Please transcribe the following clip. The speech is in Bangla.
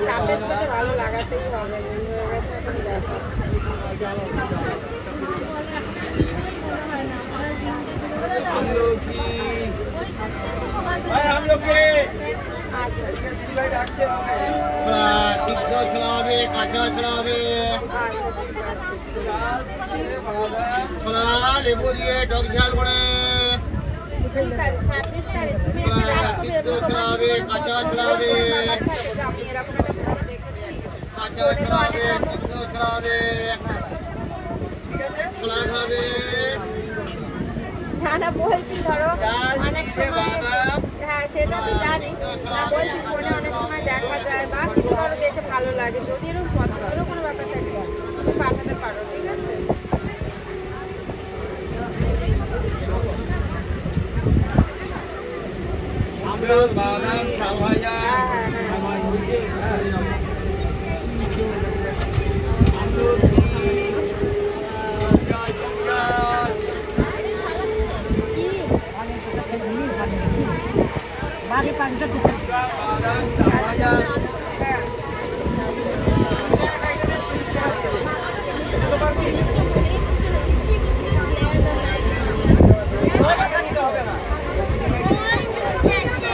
চাপের চোটে ভালো লাগাতেই হবে, হয়ে গেছে এখন দেখো। ছোলা হবে, কাঁচা ছোলা হবে, ছোলা লেবু দিয়ে টক ঝাল করে, ছোলা হবে, কাঁচা ছোলা হবে, কাঁচা ছোলা হবে, সিদ্ধ ছোলা হবে, ছোলা খাবে। না না বলছি ধরো অনেক সময়, হ্যাঁ সেটা তো জানি না, বলছি ফোনে অনেক সময় দেখা যায় বা কিছু কারো দেখে ভালো লাগে, যদি এরকম পছন্দেরও কোনো ব্যাপার থাকে তুমি পাঠাতে পারো, ঠিক আছে? বাদাম চাল ভাজা, বাকি 5টা